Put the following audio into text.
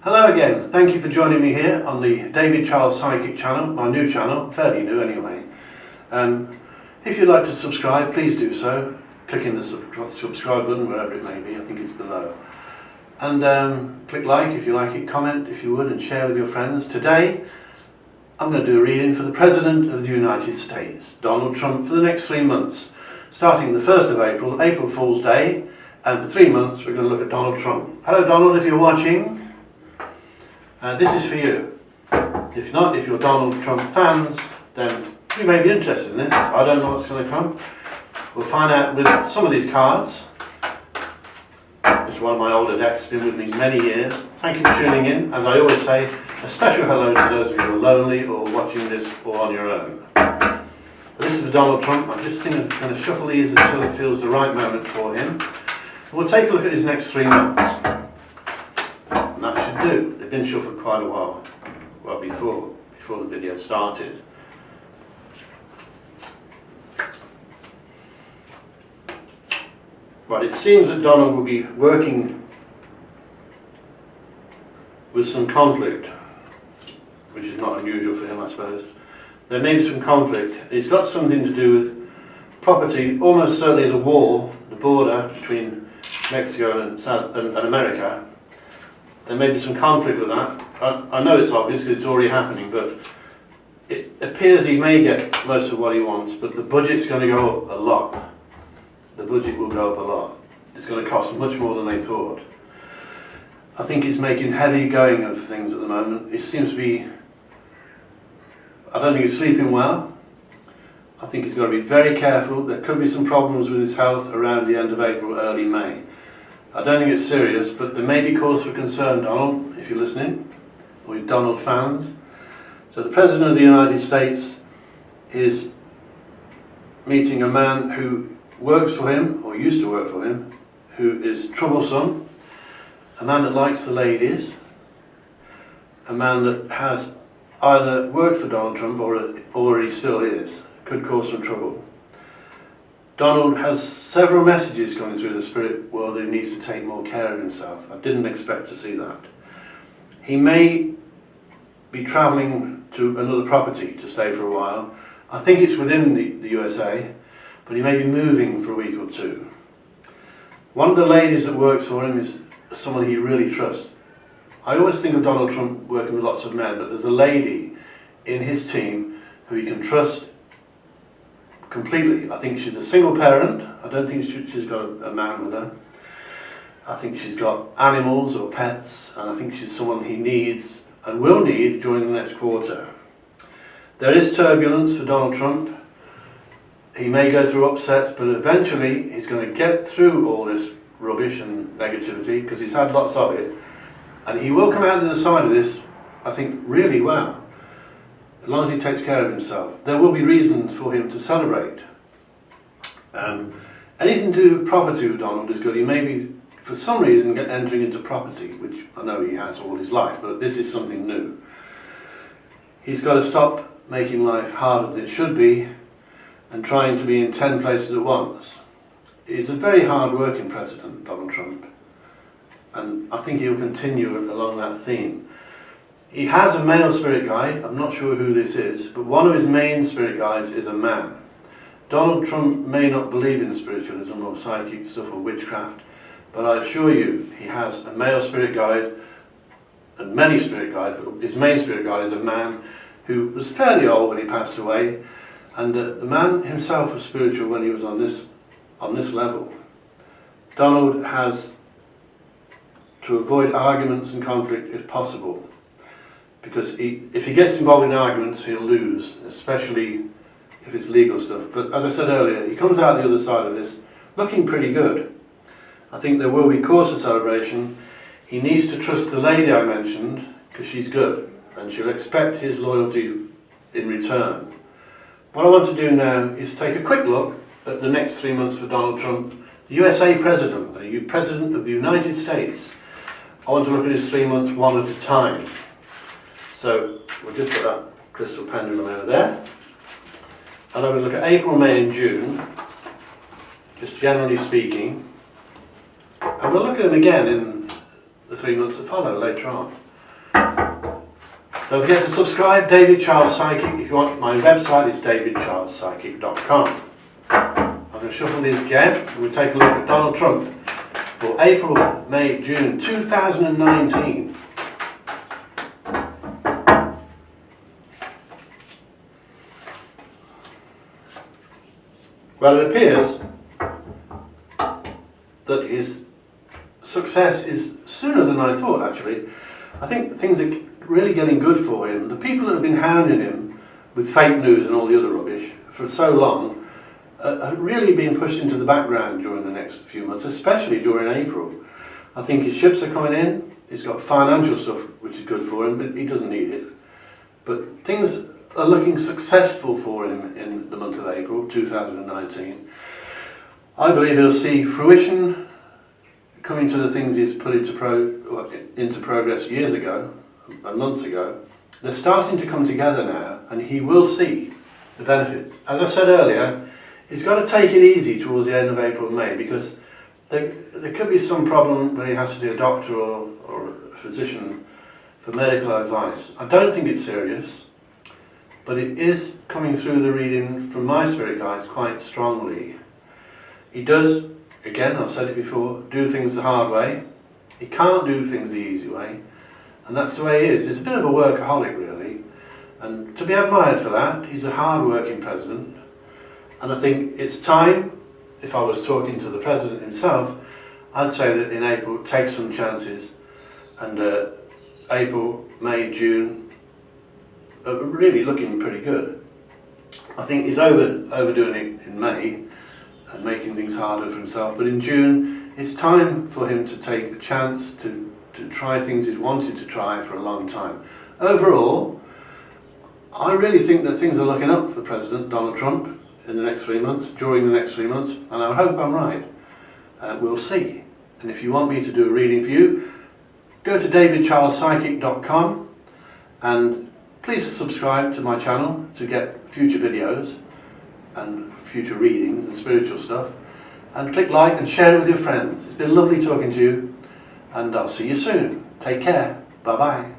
Hello again, thank you for joining me here on the David Charles Psychic channel, my new channel, fairly new anyway. If you'd like to subscribe, please do so. Clicking the subscribe button wherever it may be, I think it's below. And click like if you like it, comment if you would, and share with your friends. Today I'm going to do a reading for the President of the United States, Donald Trump, for the next 3 months. Starting the 1st of April, April Fool's Day, and for 3 months we're going to look at Donald Trump. Hello Donald, if you're watching. This is for you. If not, if you're Donald Trump fans, then you may be interested in this. I don't know what's going to come. We'll find out with some of these cards. This is one of my older decks, been with me many years. Thank you for tuning in. As I always say, a special hello to those of you who are lonely or watching this or on your own. This is for Donald Trump. I'm just thinking of going to shuffle these until it feels the right moment for him. We'll take a look at his next 3 months. And that should do. They've been shuffled quite a while. Well, before the video started. Right, it seems that Donald will be working with some conflict, which is not unusual for him, I suppose. There may be some conflict. It's got something to do with property, almost certainly the wall, the border between Mexico and America. There may be some conflict with that. I know it's obvious because it's already happening, but it appears he may get most of what he wants, but the budget's going to go up a lot. The budget will go up a lot. It's going to cost much more than they thought. I think he's making heavy going of things at the moment. He seems to be, I don't think he's sleeping well. I think he's got to be very careful. There could be some problems with his health around the end of April, early May. I don't think it's serious, but there may be cause for concern, Donald, if you're listening, or you're Donald fans. So the President of the United States is meeting a man who works for him, or used to work for him, who is troublesome, a man that likes the ladies, a man that has either worked for Donald Trump or he still is, could cause some trouble. Donald has several messages coming through the spirit world that he needs to take more care of himself. I didn't expect to see that. He may be travelling to another property to stay for a while. I think it's within the USA, but he may be moving for a week or two. One of the ladies that works for him is someone he really trusts. I always think of Donald Trump working with lots of men, but there's a lady in his team who he can trust completely. I think she's a single parent. I don't think she's got a man with her. I think she's got animals or pets, and I think she's someone he needs and will need during the next quarter. There is turbulence for Donald Trump. He may go through upsets, but eventually he's going to get through all this rubbish and negativity, because he's had lots of it, and he will come out the other side of this, I think, really well. As long as he takes care of himself. There will be reasons for him to celebrate. Anything to do with property with Donald is good. He may be, for some reason, entering into property, which I know he has all his life, but this is something new. He's got to stop making life harder than it should be and trying to be in 10 places at once. He's a very hard-working president, Donald Trump, and I think he'll continue along that theme. He has a male spirit guide. I'm not sure who this is, but one of his main spirit guides is a man. Donald Trump may not believe in spiritualism or psychic stuff or witchcraft, but I assure you he has a male spirit guide and many spirit guides, but his main spirit guide is a man who was fairly old when he passed away, and the man himself was spiritual when he was on this level. Donald has to avoid arguments and conflict if possible, because if he gets involved in arguments, he'll lose, especially if it's legal stuff. But as I said earlier, he comes out the other side of this looking pretty good. I think there will be cause for celebration. He needs to trust the lady I mentioned, because she's good, and she'll expect his loyalty in return. What I want to do now is take a quick look at the next 3 months for Donald Trump, the USA President, the President of the United States. I want to look at his 3 months one at a time. So we'll just put that crystal pendulum over there. And I'm going to look at April, May and June, just generally speaking. And we'll look at them again in the 3 months that follow later on. Don't forget to subscribe, David Charles Psychic. If you want, my website is davidcharlespsychic.com. I'm going to shuffle these again and we'll take a look at Donald Trump for April, May, June 2019. Well, it appears that his success is sooner than I thought, actually. I think things are really getting good for him. The people that have been hounding him with fake news and all the other rubbish for so long have really been pushed into the background during the next few months, especially during April. I think his ships are coming in. He's got financial stuff which is good for him, but he doesn't need it. But things are looking successful for him in the month of April 2019. I believe he'll see fruition coming to the things he's put into progress years ago, months ago. They're starting to come together now, and he will see the benefits. As I said earlier, he's got to take it easy towards the end of April and May, because there could be some problem when he has to see a doctor or a physician for medical advice. I don't think it's serious, but it is coming through the reading from my spirit guides quite strongly. He does, again, I've said it before, do things the hard way. He can't do things the easy way, and that's the way he is. He's a bit of a workaholic, really, and to be admired for that. He's a hard-working president, and I think it's time, if I was talking to the president himself, I'd say that in April, take some chances, and April, May, June are really looking pretty good. I think he's overdoing it in May and making things harder for himself, but in June it's time for him to take a chance to try things he's wanted to try for a long time. Overall, I really think that things are looking up for President Donald Trump in the next 3 months, during the next 3 months, and I hope I'm right. We'll see. And if you want me to do a reading for you, go to davidcharlespsychic.com and please subscribe to my channel to get future videos and future readings and spiritual stuff, and click like and share it with your friends. It's been lovely talking to you, and I'll see you soon. Take care. Bye bye.